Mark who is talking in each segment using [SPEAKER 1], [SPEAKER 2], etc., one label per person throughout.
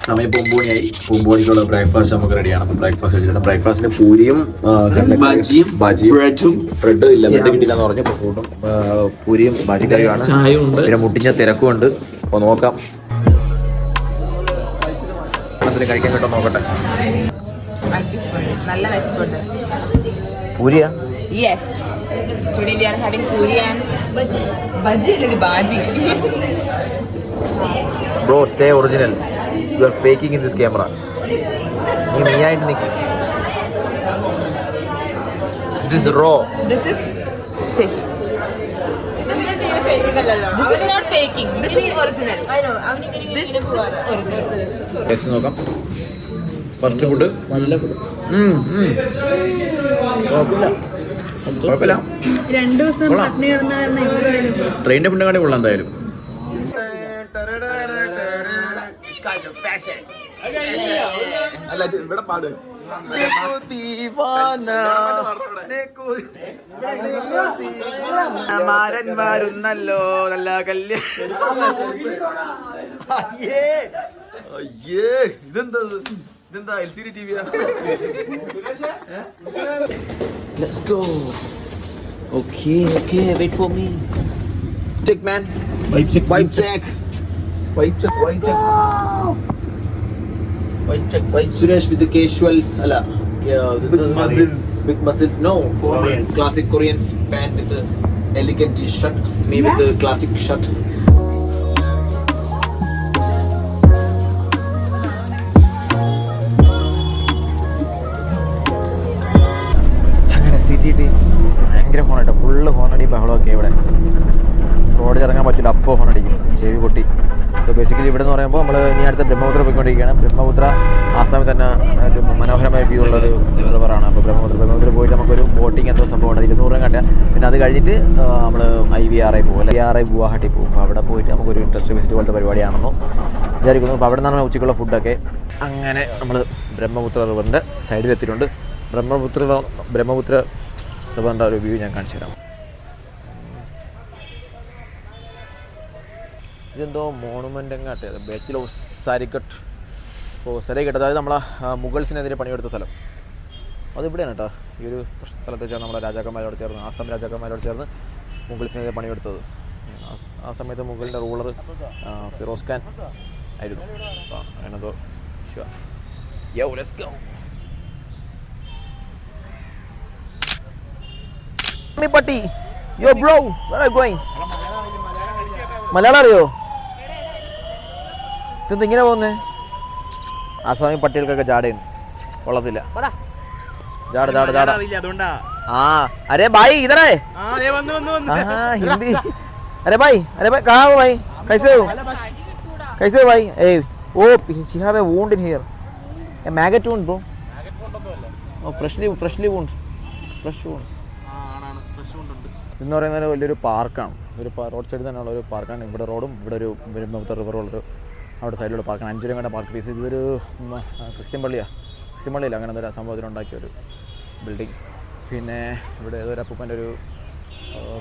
[SPEAKER 1] സമയം പൂമ്പോണിയായി. പൂമ്പോണിക്കുള്ള ബ്രേക്ക്ഫാസ്റ്റ് നമുക്ക് റെഡിയാണ്. അപ്പോൾ ബ്രേക്ക്ഫാസ്റ്റ് കഴിച്ചിട്ടുണ്ട്. ബ്രേക്ക്ഫാസ്റ്റിന് പൂരിയും ബാജിയും ബ്രെഡും ഇല്ല, ബ്രെഡ് കിട്ടില്ലെന്ന് പറഞ്ഞു. അപ്പോൾ ഫ്രൂട്ടും പൂരിയും ബാജി കറിയുമാണ്. പിന്നെ മുട്ടിഞ്ഞ തിരക്കും ഉണ്ട്. അപ്പോൾ നോക്കാം കഴിക്കാൻ കേട്ടോ, നോക്കട്ടെ.
[SPEAKER 2] നല്ല വിശപ്പുണ്ട്.
[SPEAKER 1] പൂരിയാ?
[SPEAKER 2] Yes, today we are having puri and bajji. Bajji അല്ലടി, bhaji.
[SPEAKER 1] Bro, stay original. You are faking in this camera. നീ ആയിട്ട് നിൽക്കും. This is raw.
[SPEAKER 2] This is Shahi. This is not faking. This is original. I know. This is original.
[SPEAKER 1] Taste നോക്കാം. First food നല്ല food. കുഴപ്പമില്ല. 2 ദിവസം പട്ടിണി കിടന്ന ട്രെയിനിന്റെ ഫുഡ് കാട്ടി കൊള്ളാം എന്തായാലും.
[SPEAKER 3] അല്ല ഇവിടെ പാട്
[SPEAKER 1] മാരന്മാരുന്നല്ലോ നല്ല കല്യാണം. ഇതെന്താ LCD TV? Let's go. Okay, wait for me. Check, man. Vibe check. Suresh with the casuals. Ala. Big muscles. No. Classic Korean pant with the elegant t-shirt. Me with the classic shirt. ഭയങ്കര ഹോണായിട്ട് full ഹോണടി ബഹളമൊക്കെ ഇവിടെ. റോഡിൽ ഇറങ്ങാൻ പറ്റില്ല, അപ്പോൾ ഹോണടിക്കും, ചെവി പൊട്ടി. So basically ഇവിടെ എന്ന് പറയുമ്പോൾ നമ്മൾ ഇനി അടുത്ത ബ്രഹ്മപുത്ര പോയിക്കൊണ്ടിരിക്കുകയാണ്. ബ്രഹ്മപുത്ര ആസാമിൽ തന്നെ ഒരു മനോഹരമായ വ്യൂ ഉള്ളൊരു റിവറാണ്. അപ്പോൾ ബ്രഹ്മപുത്ര പോയിട്ട് നമുക്കൊരു ബോട്ടിങ് എന്തോ സംഭവമാണ്, 200 രൂപ കണ്ട. പിന്നെ അത് കഴിഞ്ഞിട്ട് നമ്മൾ IVRI പോകും, IVRI ഗുവാഹട്ടി പോകും. അപ്പോൾ അവിടെ പോയിട്ട് നമുക്കൊരു ഇൻട്രസ്റ്റ് വിസിറ്റ് പോലത്തെ പരിപാടിയാണെന്നോ വിചാരിക്കുന്നു. അപ്പോൾ അവിടെ നിന്നാണ് ഉച്ചയ്ക്കുള്ള ഫുഡൊക്കെ. അങ്ങനെ നമ്മൾ ബ്രഹ്മപുത്ര റിവറിൻ്റെ സൈഡിലെത്തിയിട്ടുണ്ട്. ബ്രഹ്മപുത്ര റിവറിൻ്റെ ഒരു വ്യൂ ഞാൻ കാണിച്ചു തരാം. ഇതെന്തോ മോണുമെൻ്റ് എങ്ങാട്ടെ, ബേച്ചിൽ സരിഘട്ട്. ഓ സരിഘട്ട്, അതായത് നമ്മളെ മുഗൾസിനെതിരെ പണിയെടുത്ത സ്ഥലം. അതിവിടെയാണ് കേട്ടോ. ഈ ഒരു സ്ഥലത്ത് വെച്ചാൽ നമ്മളെ രാജാക്കന്മാരോട് ചേർന്ന്, ആസാം രാജാക്കന്മാരോട് ചേർന്ന് മുഗൾസിനെതിരെ പണിയെടുത്തത്. ആ സമയത്ത് മുഗളിൻ്റെ റൂളർ ഫിറോസ് ഖാൻ ആയിരുന്നു. അപ്പോൾ അങ്ങനെന്തോ ഷുവർ. യോ ലെറ്റ്സ് ഗോ. പട്ടി യോ bro, where are you going? Malayalam അറിയോ? ഇതെന്താ ഇങ്ങനെ പോകുന്നേ? ആസാമി പട്ടികൾക്കൊക്കെ ജാടയാണ്, കൊള്ളത്തില്ല. ജാട. ആ അരേ ഭായി ഇതറേ ഹിന്ദി. अरे भाई कहाँ हो भाई? कैसे हो भाई? ए ओ she have a wound in here. A maggot wound bro. Oh freshly wound. Fresh wound. എന്ന് പറയുന്നത് വലിയൊരു പാർക്കാണ്. ഒരു റോഡ് സൈഡിൽ തന്നെയുള്ള ഒരു പാർക്കാണ്. ഇവിടെ റോഡും ഇവിടെ ഒരു ബ്രഹ്മപുത്ര റിവറുള്ളൊരു അവിടെ സൈഡിലുള്ള പാർക്കാണ്. 5 രൂപയുടെ പാർക്ക് ഫീസ്. ഇതൊരു ക്രിസ്ത്യൻ പള്ളിയില്ല അങ്ങനെ ഒരു സംഭവത്തിനുണ്ടാക്കിയൊരു ബിൽഡിങ്. പിന്നെ ഇവിടെ ഏതൊരു അപ്പൂപ്പൻ്റെ ഒരു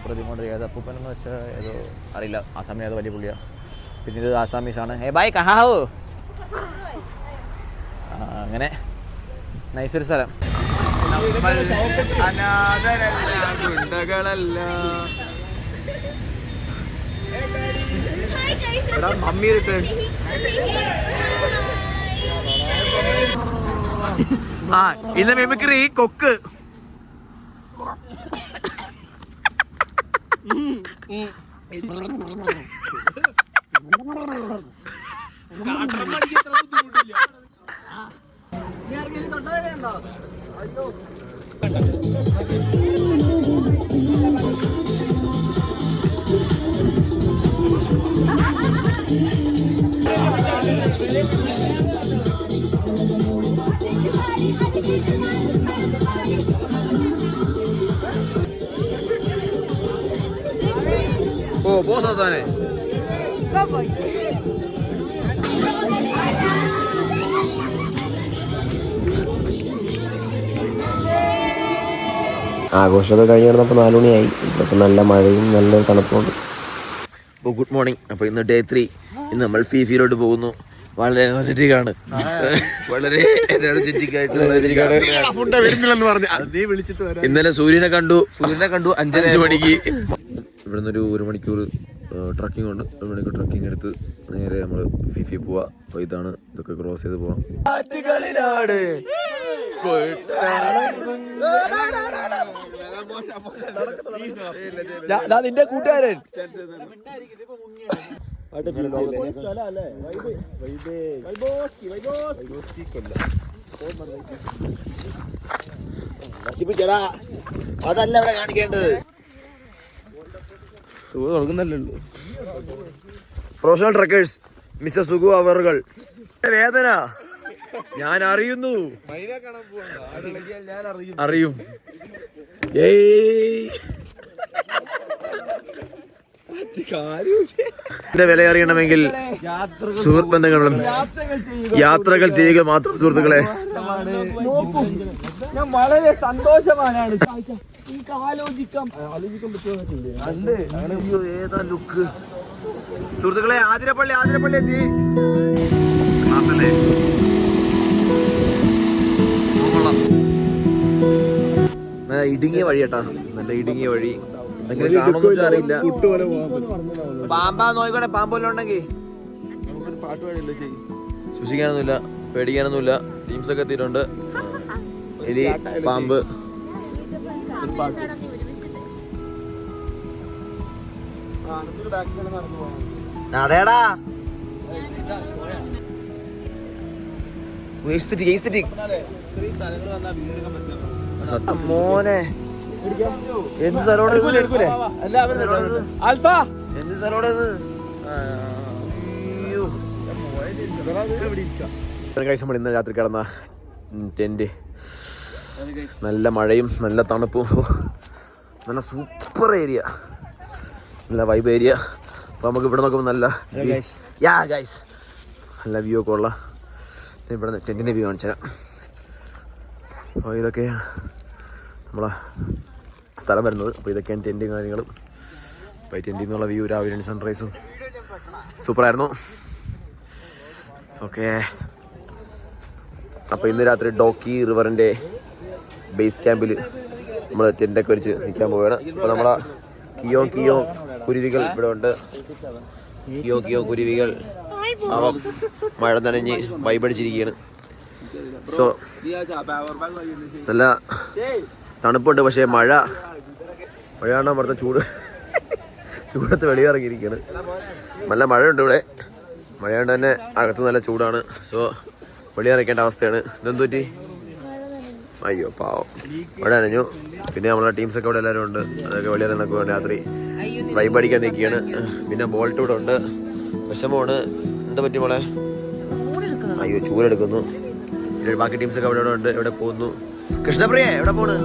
[SPEAKER 1] പ്രതിമ കൊണ്ട്, ഏത് അപ്പൂപ്പൻ എന്ന് വെച്ചാൽ ഏതോ അറിയില്ല, ആസാമിൽ ഏതോ വലിയ പുള്ളിയാണ്. പിന്നെ ഇത് ആസാമീസാണ്. ഹേ ബായ് കഹാ ഹോ. അങ്ങനെ നൈസൊരു സ്ഥലം. ഇന്ന് മിമിക്രി കൊക്ക്. Oh, बहुत ज्यादा है.
[SPEAKER 4] ആഘോഷമൊക്കെ കഴിഞ്ഞ് കിടന്നപ്പോൾ 4 മണിയായി. ഇപ്പം നല്ല മഴയും നല്ല തണുപ്പുണ്ട്.
[SPEAKER 1] അപ്പോൾ ഗുഡ് മോർണിംഗ്. അപ്പോൾ ഇന്ന് ഡേ 3. ഇന്ന് നമ്മൾ ഫീഫിയിലോട്ട് പോകുന്നു. വളരെ എനർജറ്റിക് ആണ്. വളരെ എനർജറ്റിക് ആയിട്ടുള്ള ഇന്നലെ സൂര്യനെ കണ്ടു 5 മണിക്ക്. ഇവിടുന്ന് ഒരു 1 മണിക്കൂർ ട്രക്കിംഗ് ഉണ്ട്. 1 മണിക്കൂർ ട്രക്കിംഗ് എടുത്ത് നേരെ നമ്മൾ ഫിഫി പോവാ. അപ്പോൾ ഇതാണ്, ഇതൊക്കെ ക്രോസ് ചെയ്ത് പോവാം. നിന്റെ കൂട്ടുകാരൻ അതല്ല ഇവിടെ കാണിക്കേണ്ടത്. പ്രൊഫഷണൽ ട്രക്കേഴ്സ് മിസ്റ്റർ സുഗു അവറുകൾ. വേദന ഞാൻ അറിയുന്നു, അറിയും. വില അറിയണമെങ്കിൽ സുഹൃത്ത് ബന്ധങ്ങളും യാത്രകൾ ചെയ്യുക മാത്രം സുഹൃത്തുക്കളെ.
[SPEAKER 5] ഞാൻ വളരെ സന്തോഷമാണ്. എനിക്ക് ആലോചിക്കാൻ പറ്റുമോ?
[SPEAKER 1] ഏതാ ലുക്ക് സുഹൃത്തുക്കളെ. ആതിരപ്പള്ളി എത്തി. ഇടുങ്ങിയ വഴി കേട്ടാ, നല്ല ഇടുങ്ങിയ വഴി. അറിയില്ല. പാമ്പാ നോയിക്കോട്ടെ, പാമ്പെല്ലാം ഉണ്ടെങ്കിൽ സൂക്ഷിക്കാനൊന്നുമില്ല, പേടിക്കാനൊന്നുമില്ല. ടീംസ് ഒക്കെ എത്തിയിട്ടുണ്ട്. എലി, പാമ്പ്. അതേടാ മോനെ എന്ത് സ്ഥലോടെ എന്ത് സ്ഥലോടെ നമ്മൾ ഇന്ന് രാത്രി കിടന്ന ടെന്റ്. നല്ല മഴയും നല്ല തണുപ്പും, നല്ല സൂപ്പർ ഏരിയ, നല്ല വൈബ് ഏരിയ. അപ്പോൾ നമുക്ക് ഇവിടെ നോക്കുമ്പോൾ നല്ല നല്ല വ്യൂ ഒക്കെ ഉള്ള ഇവിടെ ടെൻറ്റിൻ്റെ വ്യൂ കാണിച്ചു തരാം. അപ്പോൾ ഇതൊക്കെ നമ്മളെ സ്ഥലം വരുന്നത്. അപ്പോൾ ഇതൊക്കെയാണ് ടെൻറ്റും കാര്യങ്ങളും. അപ്പോൾ ഈ ടെൻറ്റിൽ നിന്നുള്ള വ്യൂ, രാവിലെ സൺറൈസും സൂപ്പറായിരുന്നു. ഓക്കെ, അപ്പോൾ ഇന്ന് രാത്രി ഡോക്കി റിവറിൻ്റെ ബേസ് ക്യാമ്പിൽ നമ്മൾ ടെൻറ്റൊക്കെ വെച്ച് നിൽക്കാൻ പോവുകയാണ്. അപ്പോൾ നമ്മളെ കിയോ കുരുവികൾ ഇവിടെ ഉണ്ട്. കിയോ കുരുവികൾ അവ മഴ നനഞ്ഞ് വൈബടിച്ചിരിക്കുകയാണ്. സോ നല്ല തണുപ്പുണ്ട്, പക്ഷേ മഴയാണ് പറഞ്ഞ ചൂടത്ത് വെളിയിറങ്ങിയിരിക്കുകയാണ്. നല്ല മഴയുണ്ട് ഇവിടെ. മഴയുണ്ട് തന്നെ അകത്ത് നല്ല ചൂടാണ്. സോ വെളിയിറക്കേണ്ട അവസ്ഥയാണ്. ഇതെന്തു പറ്റി? അയ്യോ പാവം, മഴ നനഞ്ഞു. പിന്നെ നമ്മളെ ടീംസൊക്കെ ഇവിടെ എല്ലാവരും ഉണ്ട്. അതൊക്കെ വെളിയിറങ്ങുക രാത്രി വൈബടിക്കാൻ നിൽക്കുകയാണ്. പിന്നെ ബോൾട്ട് ഇവിടെ ഉണ്ട്. വിഷമമാണ്. എന്താ പറ്റി മോളെ? അയ്യോ ചൂടെടുക്കുന്നു. ബാക്കി ടീംസൊക്കെ അവിടെ ഉണ്ട്. എവിടെ പോകുന്നു? കൃഷ്ണപ്രിയ എവിടെ പോണ്?